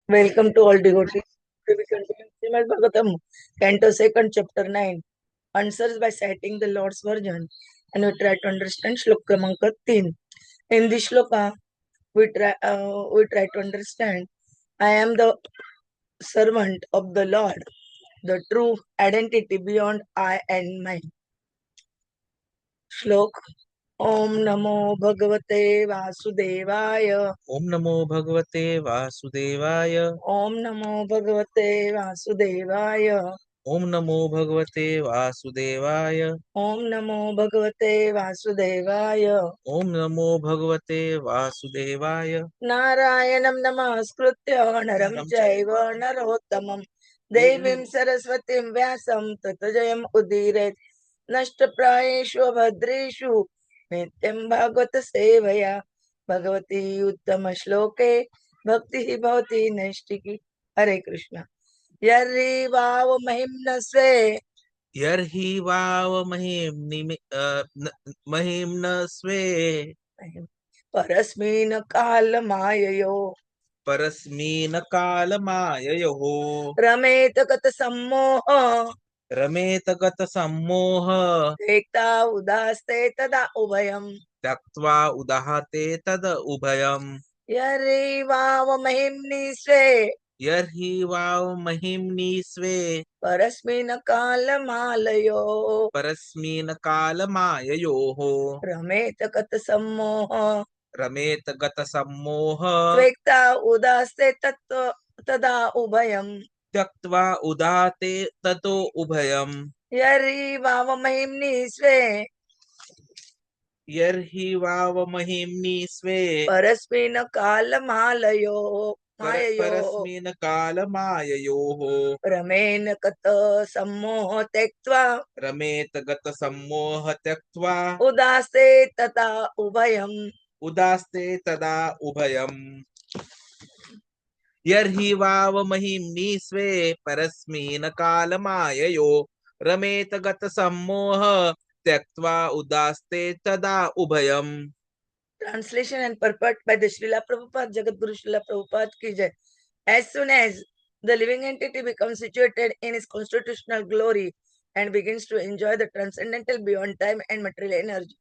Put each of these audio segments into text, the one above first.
Welcome to all devotees. We continue Srimad Bhagavatam, Canto 2nd, Chapter 9. Answers by citing the Lord's version. And we try to understand Shlok Kramanka 3. In this shloka, we try to understand I am the servant of the Lord, the true identity beyond I and mine. Shlok Om Namo Bhagavate Vasudevaya. Om Namo Bhagavate Vasudevaya. Om Namo Bhagavate Vasudevaya. Om Namo Bhagavate Vasudevaya. Om Namo Bhagavate Vasudevaya. Om Namo Bhagavate Vasudevaya. Narayanam Namaskritya Naram Chaiva Narottamam Devim Saraswatim Vyasam Tatajayam Udiret Nashtaprayeshu Bhadreshu Nityam Bhagavata Sevaya Bhagavati Uttama Shloke Bhakti Bhavati Naistiki. Hare Krishna. Yari Vav Mahimna Sve Yarhi Vav Mahimna Sve Parasmina Kala Mayayo Parasmina Kalamayayoho Rameta Kata Sammoha Rameta Gata Sammoha Ekta Udaste Tada Ubhayam Taktva Udahate Tada Ubhayam Yari Vava Mahimni Sve Yarhi Vav Mahimni Sve Parasmina Kala Malayo Parasmina Kalamayayoho Rameta Kata Sammoha Rameta Gata Sammoha Ekta Udaste Tada Ubhayam Tyaktva Udahate Tato Ubhayam Yari Vava Mahimni Sve Yarhi Vava Mahimni Sve Parasmina Kala Malayo Mayayo Parasmina Kalamayayoho Ramena Kata Sammoha Tektva Rameta Gata Sammoha Tyaktva Udaste Tata Ubhayam Udaste Tada Ubhayam Yarhi Vava Mahimni Sve Parasmina Kalamayayo Rameta Gata Sammoha Tyaktva Udaste Tada Ubhayam. Translation and purport by the Srila Prabhupada, Jagadguru Srila Prabhupada ki jai. As soon as the living entity becomes situated in its constitutional glory and begins to enjoy the transcendental beyond time and material energy,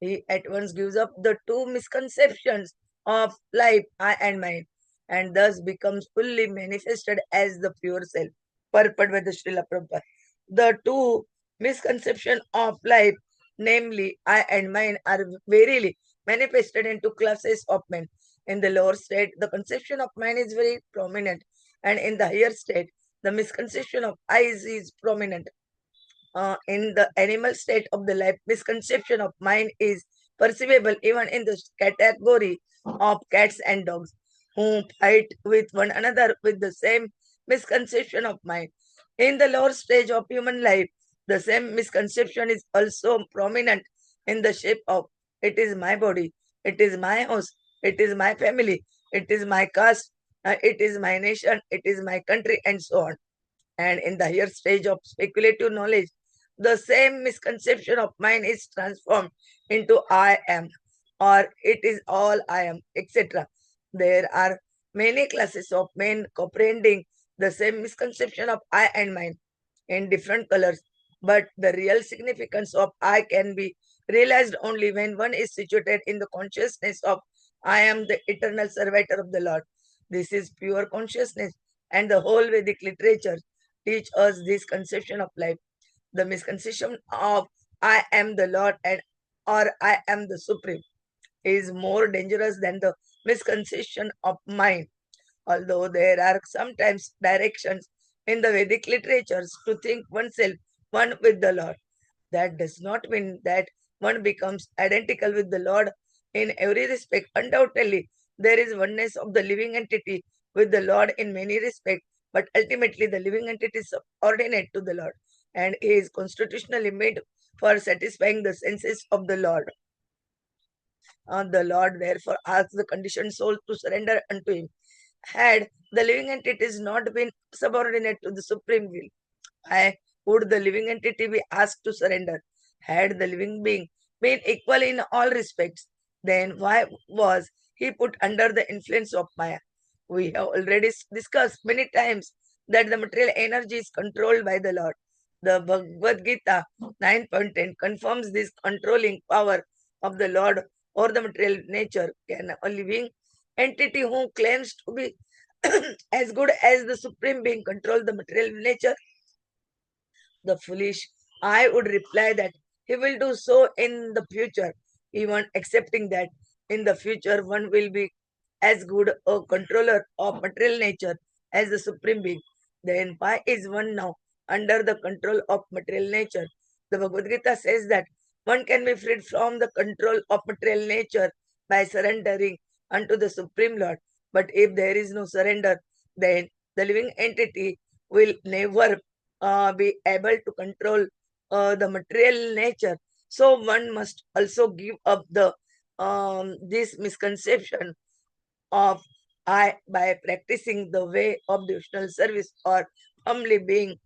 he at once gives up the two misconceptions of life, I and mine, and thus becomes fully manifested as the pure self. Purport by the Srila Prabhupada. The two misconceptions of life, namely I and mine, are verily manifested into classes of men. In the lower state, the conception of mine is very prominent, and in the higher state, the misconception of I is prominent. In the animal state of the life, misconception of mine is perceivable even in the category of cats and dogs, who fight with one another with the same misconception of mind. In the lower stage of human life, the same misconception is also prominent in the shape of it is my body, it is my house, it is my family, it is my caste, it is my nation, it is my country, and so on. And in the higher stage of speculative knowledge, the same misconception of mine is transformed into I am, or it is all I am, etc. There are many classes of men comprehending the same misconception of I and mine in different colors, but the real significance of I can be realized only when one is situated in the consciousness of I am the eternal servitor of the Lord. This is pure consciousness, and the whole Vedic literature teach us this conception of life. The misconception of I am the Lord and or I am the Supreme is more dangerous than the misconception of mind. Although there are sometimes directions in the Vedic literatures to think oneself one with the Lord, that does not mean that one becomes identical with the Lord in every respect. Undoubtedly, there is oneness of the living entity with the Lord in many respects, but ultimately the living entity is subordinate to the Lord and is constitutionally made for satisfying the senses of the Lord. The Lord therefore asks the conditioned soul to surrender unto him. Had the living entities not been subordinate to the supreme will, why would the living entity be asked to surrender? Had the living being been equal in all respects, then why was he put under the influence of Maya? We have already discussed many times that the material energy is controlled by the Lord. The Bhagavad Gita 9.10 confirms this controlling power of the Lord or the material nature. Can a living entity who claims to be as good as the Supreme Being control the material nature? The foolish, I would reply that he will do so in the future, even accepting that in the future one will be as good a controller of material nature as the Supreme Being. Then why is one now under the control of material nature? The Bhagavad Gita says that one can be freed from the control of material nature by surrendering unto the Supreme Lord. But if there is no surrender, then the living entity will never be able to control the material nature. So one must also give up the this misconception of I by practicing the way of devotional service or humbly being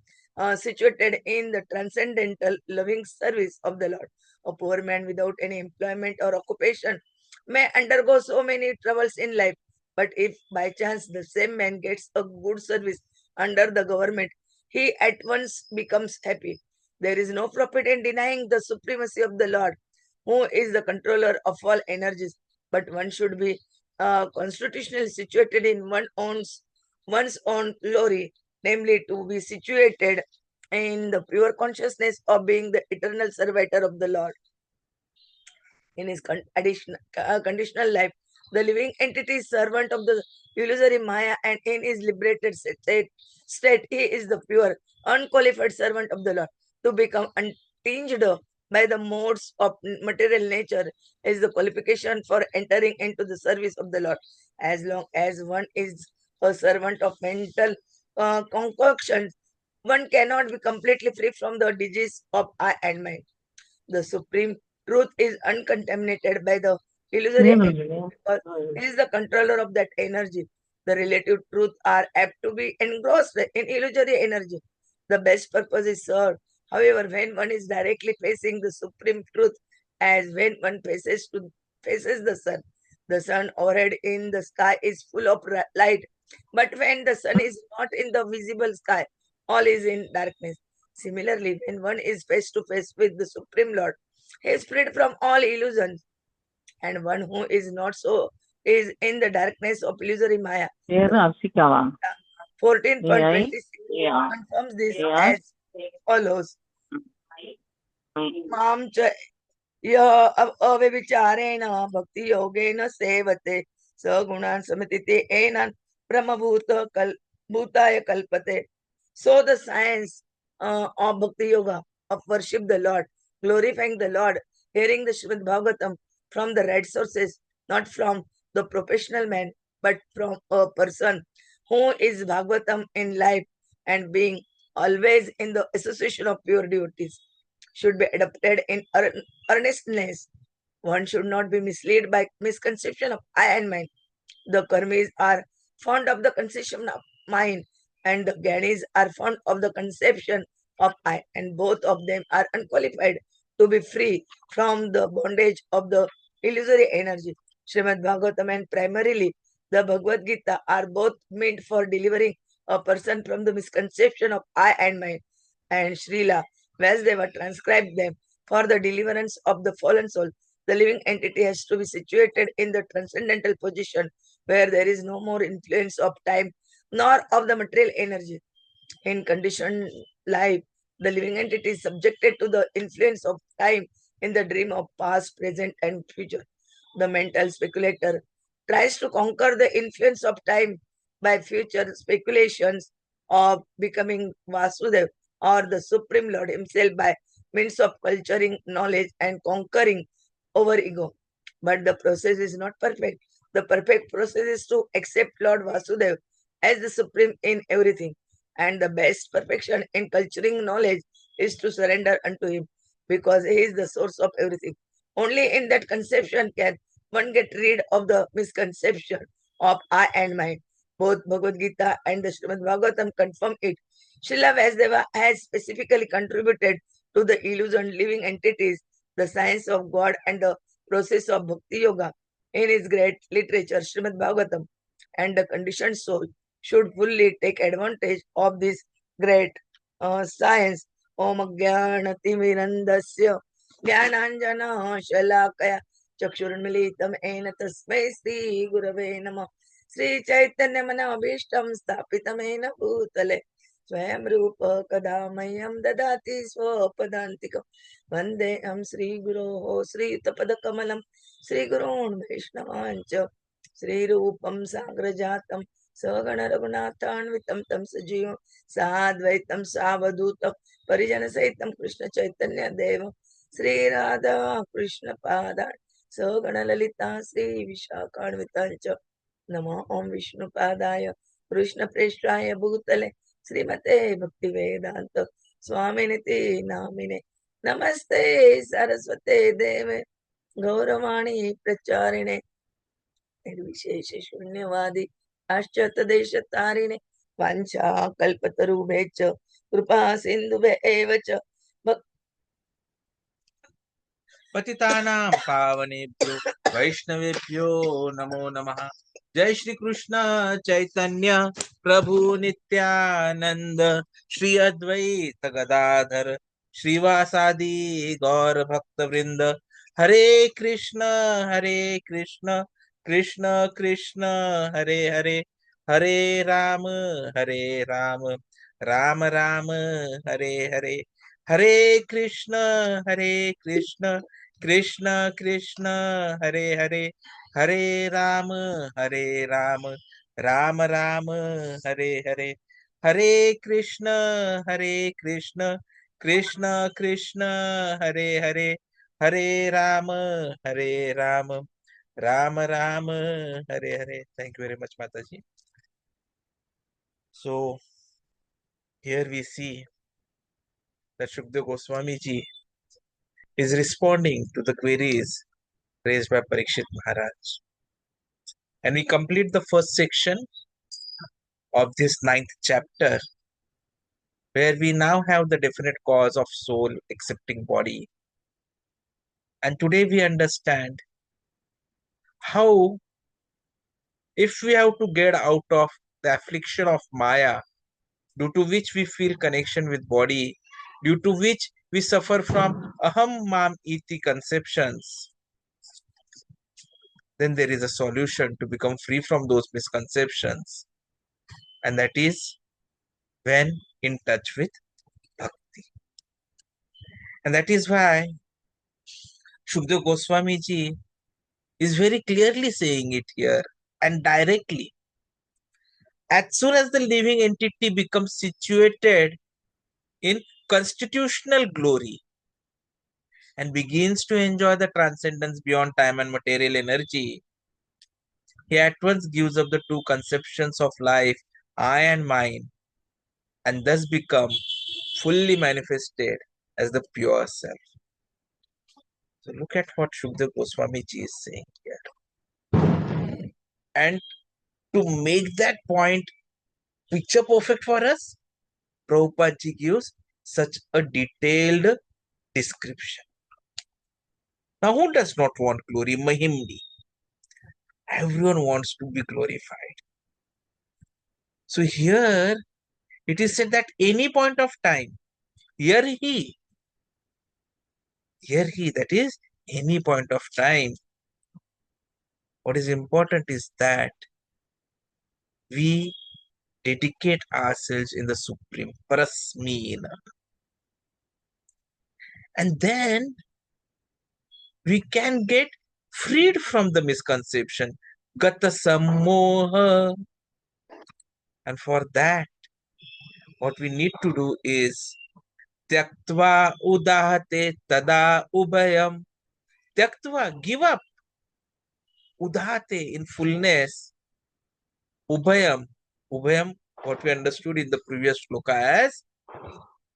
situated in the transcendental loving service of the Lord. A poor man without any employment or occupation may undergo so many troubles in life, but if by chance the same man gets a good service under the government, he at once becomes happy. There is no profit in denying the supremacy of the Lord, who is the controller of all energies. But one should be constitutionally situated in one's own glory, namely to be situated in the pure consciousness of being the eternal servitor of the Lord in his conditional life. The living entity is servant of the illusory Maya, and in his liberated state, he is the pure, unqualified servant of the Lord. To become untinged by the modes of material nature is the qualification for entering into the service of the Lord. As long as one is a servant of mental concoctions, one cannot be completely free from the disease of I and mind. The supreme truth is uncontaminated by the illusory energy because it is the controller of that energy. The relative truth are apt to be engrossed in illusory energy. The best purpose is served. However, when one is directly facing the supreme truth, as when one faces the sun overhead in the sky is full of light. But when the sun is not in the visible sky, all is in darkness. Similarly, when one is face to face with the Supreme Lord, he is freed from all illusions, and one who is not so is in the darkness of illusory Maya. The 14.26 confirms this as follows. Mam cha अव्यभिचारेण भक्ति योगेन सेवते सगुणान् समितिते एनान् ब्रह्मभूत भूताय kalpate. So the science of Bhakti Yoga, of worship the Lord, glorifying the Lord, hearing the Srimad Bhagavatam from the right sources, not from the professional man, but from a person who is Bhagavatam in life and being always in the association of pure devotees, should be adopted in earnestness. One should not be misled by misconception of I and mine. The karmis are fond of the conception of mine, and the gyanis are fond of the conception of I, and both of them are unqualified to be free from the bondage of the illusory energy. Srimad Bhagavatam and primarily the Bhagavad Gita are both meant for delivering a person from the misconception of I and mine, and Srila Vyasdeva transcribed them for the deliverance of the fallen soul. The living entity has to be situated in the transcendental position where there is no more influence of time nor of the material energy. In conditioned life, the living entity is subjected to the influence of time in the dream of past, present, and future. The mental speculator tries to conquer the influence of time by future speculations of becoming Vasudev or the Supreme Lord himself by means of culturing knowledge and conquering over ego. But the process is not perfect. The perfect process is to accept Lord Vasudev as the supreme in everything. And the best perfection in culturing knowledge is to surrender unto him because he is the source of everything. Only in that conception can one get rid of the misconception of I and mine. Both Bhagavad Gita and the Srimad Bhagavatam confirm it. Srila Vyasdeva has specifically contributed to the illusion living entities, the science of God, and the process of Bhakti Yoga in his great literature, Srimad Bhagavatam. and the conditioned soul should fully take advantage of this great science. Om Jnanatimirandasya Jnananjana Shalakaya Chakshurmilitam Ena Tasmai Sri Gurave Namah Sri Chaitanya Manabhishtam Sthapitamena Bhutale Swayam Rupa Kadamaya Dadati Swapadantikam Vandeham Sri Guru Sri Tapadakamalam Sri Gurun Vaishnavancha Sri Rupam Sagrajatam Sagana Raghunathanvitam Tam Sajivam Sadvaitam Savadutam Parijana Saitam Krishna Chaitanya Deva Sri Radha Krishna Pada Sagana Lalita Sri Vishakhanvitancha Namo Om Vishnu Padaya Krishna Preshraya Bhutale Srimate Bhakti Vedanta Swaminiti Namine Namaste Saraswate Deve Gauravani Pracharine निर्विशेष शून्यवादी पाश्चात्य देश तारिणे वांछा कल्पतरुभ्यश्च कृपा सिन्धुभ्येव च पतितानां पावनेभ्यो वैष्णवेभ्यो नमो नमः। जय श्री कृष्ण चैतन्य प्रभु नित्यानंद श्री अद्वैत गदाधर श्रीवासादि गौर भक्त वृंद। हरे कृष्ण कृष्ण कृष्ण हरे हरे, हरे राम राम राम राम हरे हरे। हरे कृष्ण कृष्ण कृष्ण हरे हरे, हरे राम राम राम हरे हरे। हरे कृष्ण कृष्ण कृष्ण हरे हरे, हरे Ram Ram Ram Hare Hare. Thank you very much, Mataji. So here we see that Shukdev Goswami ji is responding to the queries raised by Parikshit Maharaj. And we complete the first section of this ninth chapter, where we now have the definite cause of soul accepting body. And today we understand how, if we have to get out of the affliction of Maya, due to which we feel connection with body, due to which we suffer from aham mam iti conceptions, then there is a solution to become free from those misconceptions, and that is when in touch with bhakti. And that is why Shukdev Goswami ji is very clearly saying it here and directly. As soon as the living entity becomes situated in constitutional glory and begins to enjoy the transcendence beyond time and material energy, he at once gives up the two conceptions of life, I and mine, and thus become fully manifested as the pure self. So look at what Shukdev Goswami ji is saying here. And to make that point picture perfect for us, Prabhupada ji gives such a detailed description. Now, who does not want glory? Mahimni. Everyone wants to be glorified. So here it is said that any point of time, here he, that is any point of time. What is important is that we dedicate ourselves in the Supreme, Parasmina. And then we can get freed from the misconception, Gata Sammoha. And for that, what we need to do is Tyaktva Udahate Tada Ubhayam. Tyaktva, give up. Udhate, in fullness. Ubhayam. Ubhayam, what we understood in the previous shloka as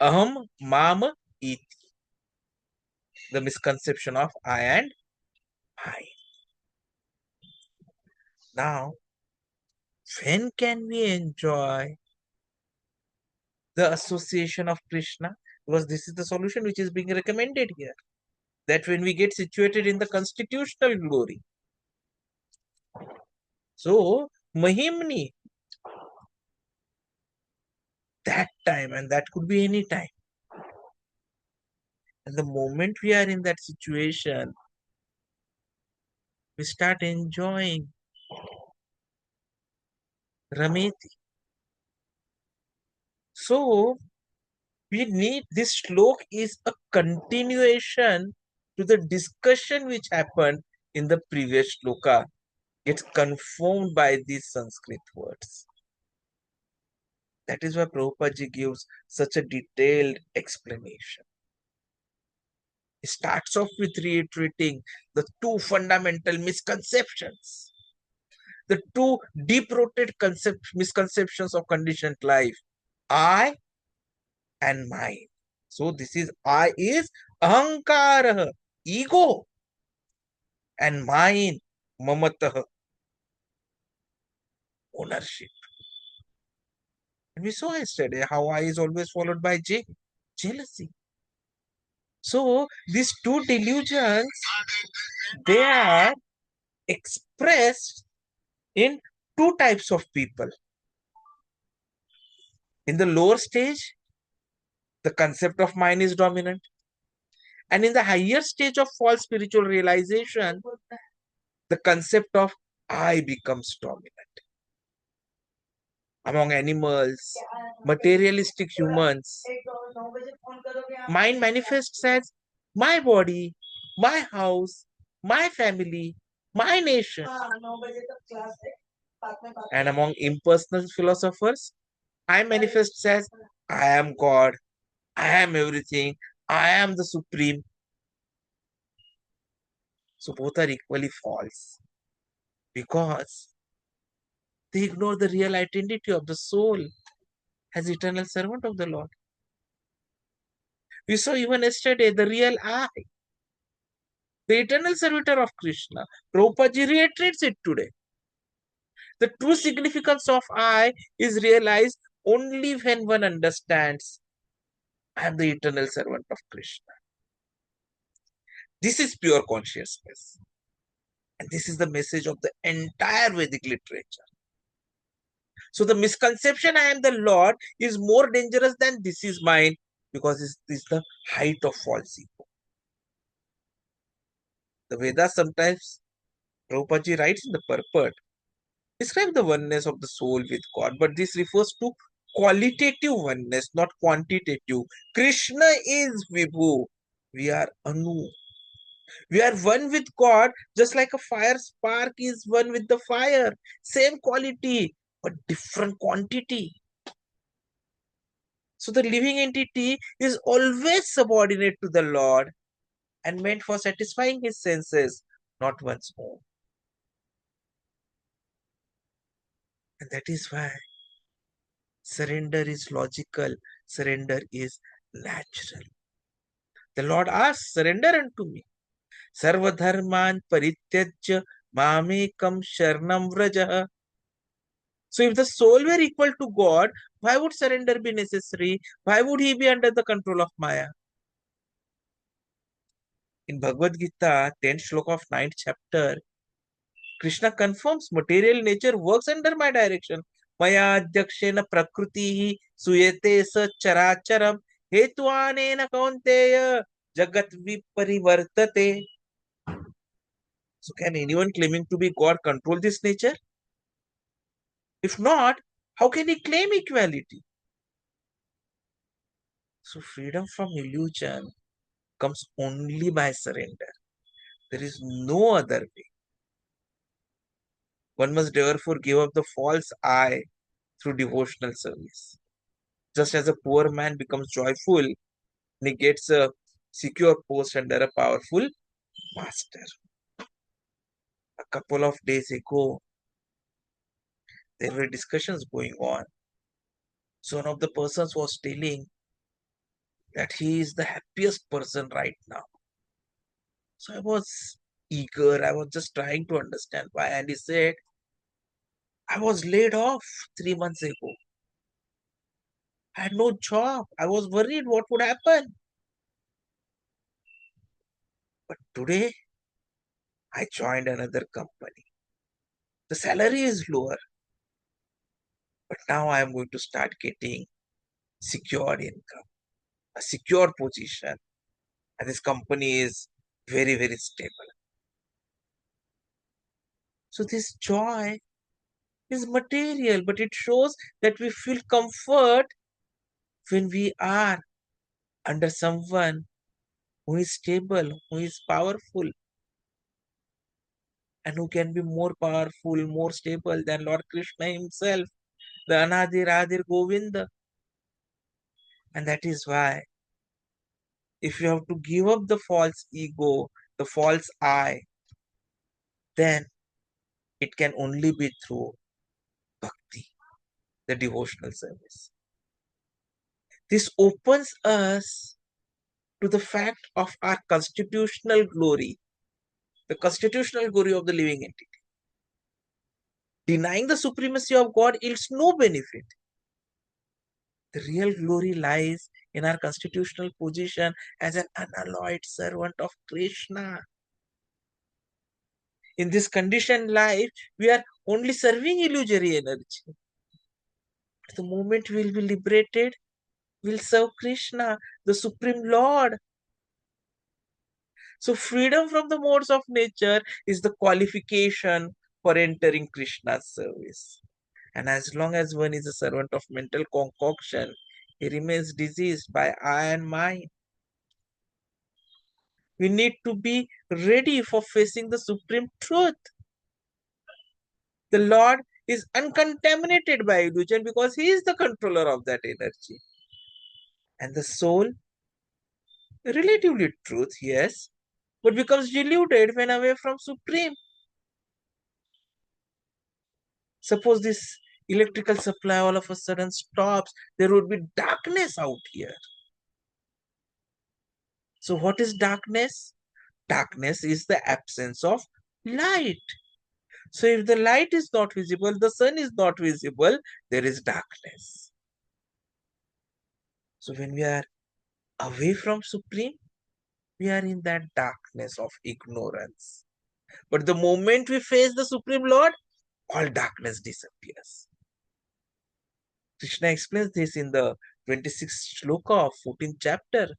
Aham Mam Iti. The misconception of I and I. Now, when can we enjoy the association of Kṛṣṇa? Because this is the solution which is being recommended here. That when we get situated in the constitutional glory. So, Mahimni. That time, and that could be any time. And the moment we are in that situation, we start enjoying Rameti. So we need this slok is a continuation to the discussion which happened in the previous shloka. It's confirmed by these Sanskrit words. That is why Prabhupada ji gives such a detailed explanation. He starts off with reiterating the two fundamental misconceptions, the two deep-rooted misconceptions of conditioned life, I and mine. So this is I is ahaṅkāra, ego, and mine, mamatā, ownership. And we saw yesterday how I is always followed by J, jealousy. So these two delusions, they are expressed in two types of people. In the lower stage, the concept of mind is dominant. And in the higher stage of false spiritual realization, the concept of I becomes dominant. Among animals, materialistic humans, mind manifests as my body, my house, my family, my nation. And among impersonal philosophers, I manifests as I am God, I am everything, I am the supreme. So both are equally false because they ignore the real identity of the soul as eternal servant of the Lord. We saw even yesterday the real I, the eternal servitor of Kṛṣṇa. Prabhupada ji reiterates it today. The true significance of I is realized only when one understands I am the eternal servant of Kṛṣṇa. This is pure consciousness. And this is the message of the entire Vedic literature. So the misconception I am the Lord is more dangerous than this is mine because it is the height of false ego. The Vedas sometimes, Prabhupada ji writes in the purport, describe the oneness of the soul with God, but this refers to qualitative oneness, not quantitative. Kṛṣṇa is Vibhu. We are Anu. We are one with God, just like a fire spark is one with the fire. Same quality, but different quantity. So the living entity is always subordinate to the Lord and meant for satisfying his senses, not one's own. And that is why surrender is logical, surrender is natural. The Lord asks, surrender unto me. Sarvadharman parityajya mamekam sharanam vraja. So if the soul were equal to God, why would surrender be necessary? Why would he be under the control of Maya? In Bhagavad Gita, 10th shloka of 9th chapter, Kṛṣṇa confirms material nature works under my direction. Maya adhyakshena prakritihi suyate sa characharam hetuanena kaunteya jagat viparivartate. So can anyone claiming to be God control this nature? If not, how can he claim equality? So freedom from illusion comes only by surrender. There is no other way. One must therefore give up the false I through devotional service. Just as a poor man becomes joyful when he gets a secure post under a powerful master. A couple of days ago, there were discussions going on. So one of the persons was telling that he is the happiest person right now. So I was eager. I was just trying to understand why. And he said, I was laid off 3 months ago. I had no job. I was worried what would happen. But today, I joined another company. The salary is lower, But now I am going to start getting secure income, a secure position, and this company is very, very stable. So this joy is material, but it shows that we feel comfort when we are under someone who is stable, who is powerful, and who can be more powerful, more stable than Lord Krishna himself, the Anadir Adir Govinda. And that is why, if you have to give up the false ego, the false I, then it can only be through bhakti, the devotional service. This opens us to the fact of our constitutional glory, the constitutional glory of the living entity. Denying the supremacy of God yields no benefit. The real glory lies in our constitutional position as an unalloyed servant of Kṛṣṇa. In this conditioned life, we are only serving illusory energy. The moment we will be liberated, we'll serve Kṛṣṇa, the Supreme Lord. So freedom from the modes of nature is the qualification for entering Krishna's service. And as long as one is a servant of mental concoction, he remains diseased by I and mine. We need to be ready for facing the supreme truth. The Lord is uncontaminated by illusion because he is the controller of that energy. And the soul, relatively truth, yes, but becomes deluded when away from supreme. Suppose this electrical supply all of a sudden stops, there would be darkness out here. So what is darkness? Darkness is the absence of light. So if the light is not visible, the sun is not visible, there is darkness. So when we are away from Supreme, we are in that darkness of ignorance. But the moment we face the Supreme Lord, all darkness disappears. Krishna explains this in the 26th shloka of 14th chapter,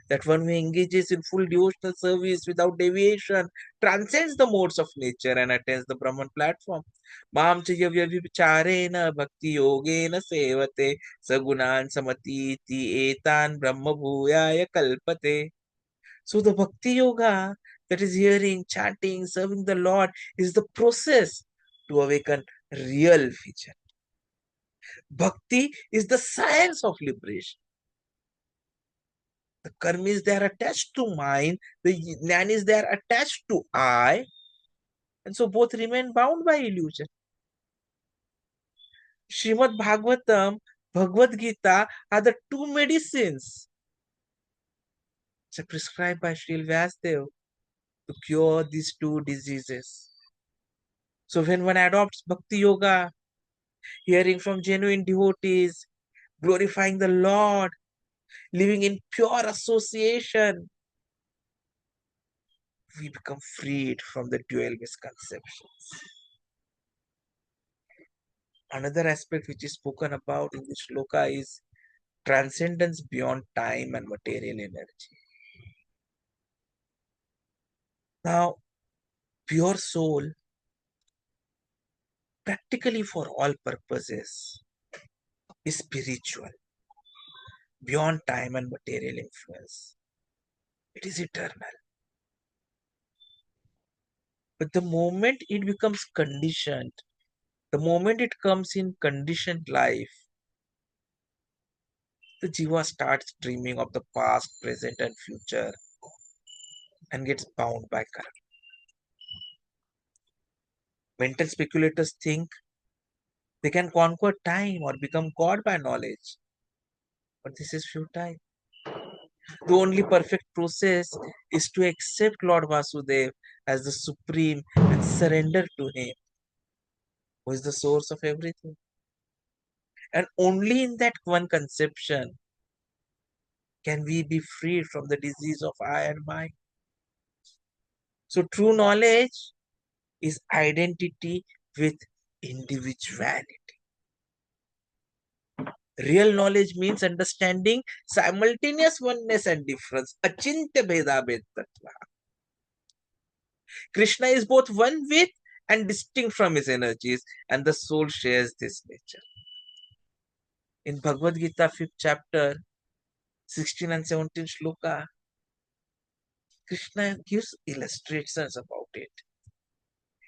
that one who engages in full devotional service without deviation transcends the modes of nature and attains the Brahman platform. Mam chayavya vipacharena bhakti yogena sevate sagunan samatiti etan brahma bhuyaya kalpate. So the bhakti yoga, that is hearing, chanting, serving the Lord, is the process to awaken real vision. Bhakti is the science of liberation. The karmis, they are attached to mind, the jnanis, they are attached to I, and so both remain bound by illusion. Srimad Bhagavatam, Bhagavad Gita are the two medicines which are prescribed by Sri Vyasdev to cure these two diseases. So when one adopts Bhakti Yoga, hearing from genuine devotees, glorifying the Lord, living in pure association, we become freed from the dual misconceptions. Another aspect which is spoken about in this shloka is transcendence beyond time and material energy. Now, pure soul, practically for all purposes, is spiritual, beyond time and material influence. It is eternal. But the moment it becomes conditioned, the moment it comes in conditioned life, the jiva starts dreaming of the past, present, and future and gets bound by karma. Mental speculators think they can conquer time or become God by knowledge. But this is futile. The only perfect process is to accept Lord Vasudev as the supreme and surrender to him, who is the source of everything. And only in that one conception can we be freed from the disease of I and mine. So true knowledge is identity with individuality. Real knowledge means understanding simultaneous oneness and difference. Achintya bheda bhed tattva. Krishna is both one with and distinct from his energies, and the soul shares this nature. In Bhagavad Gita, 5th chapter, 16 and 17 shloka, Krishna gives illustrations about it.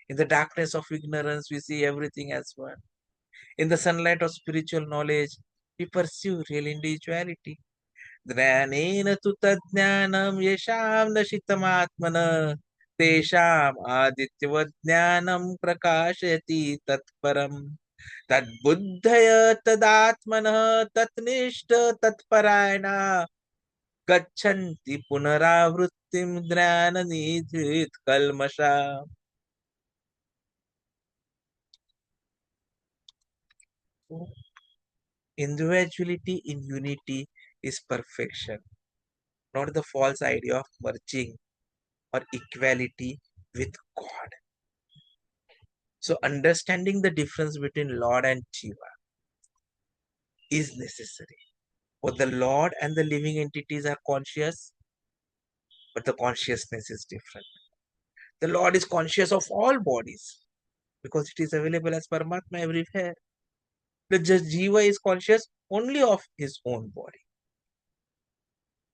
In the darkness of ignorance, we see everything as one. In the sunlight of spiritual knowledge, we pursue real individuality. Dhryanena tu tadjnanam yesham nashitamatmana tesham adityavadjnanam prakashayati tatparam tadbuddhaya tadatmana tatnishta tatparayana gachanti punaravrittim dhrananidhit kalmasha. Individuality in unity is perfection, not the false idea of merging or equality with God. So, understanding the difference between Lord and Jiva is necessary. Both the Lord and the living entities are conscious, but the consciousness is different. The Lord is conscious of all bodies because it is available as Paramatma everywhere. The Jiva is conscious only of his own body.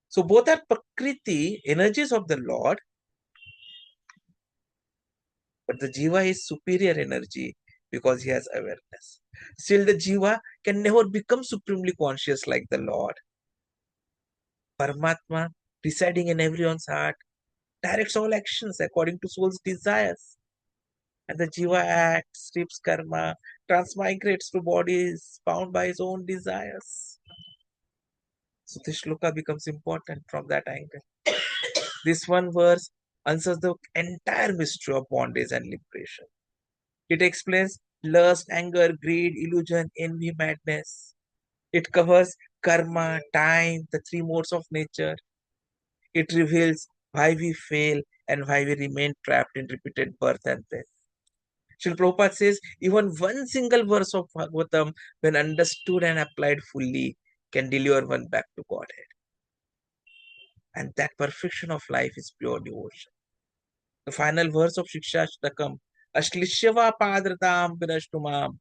So both are Prakriti, energies of the Lord, but the Jiva is superior energy because he has awareness. Still, the Jiva can never become supremely conscious like the Lord. Paramatma, residing in everyone's heart, directs all actions according to soul's desires. And the Jiva acts, reaps karma, transmigrates to bodies bound by his own desires. So this shloka becomes important from that angle. This one verse answers the entire mystery of bondage and liberation. It explains lust, anger, greed, illusion, envy, madness. It covers karma, time, the three modes of nature. It reveals why we fail and why we remain trapped in repeated birth and death. Srila Prabhupada says even one single verse of Bhagavatam, when understood and applied fully, can deliver one back to Godhead. And that perfection of life is pure devotion. The final verse of Shikshashtakam, Ashlishyava Padratam Pinashtumam,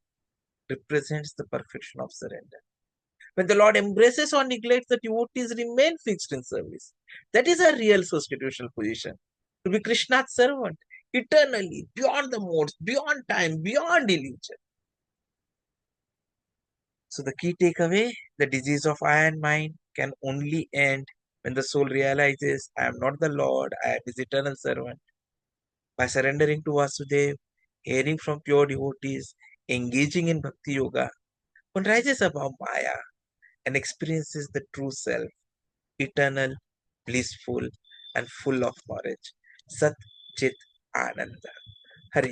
represents the perfection of surrender. When the Lord embraces or neglects, the devotees remain fixed in service. That is a real constitutional position. To be Krishna's servant, eternally, beyond the modes, beyond time, beyond illusion. So the key takeaway, the disease of I and mind can only end when the soul realizes I am not the Lord, I am his eternal servant. By surrendering to Vasudev, hearing from pure devotees, engaging in Bhakti Yoga, one rises above Maya and experiences the true self, eternal, blissful, and full of knowledge. Sat Chit Ananda. Hare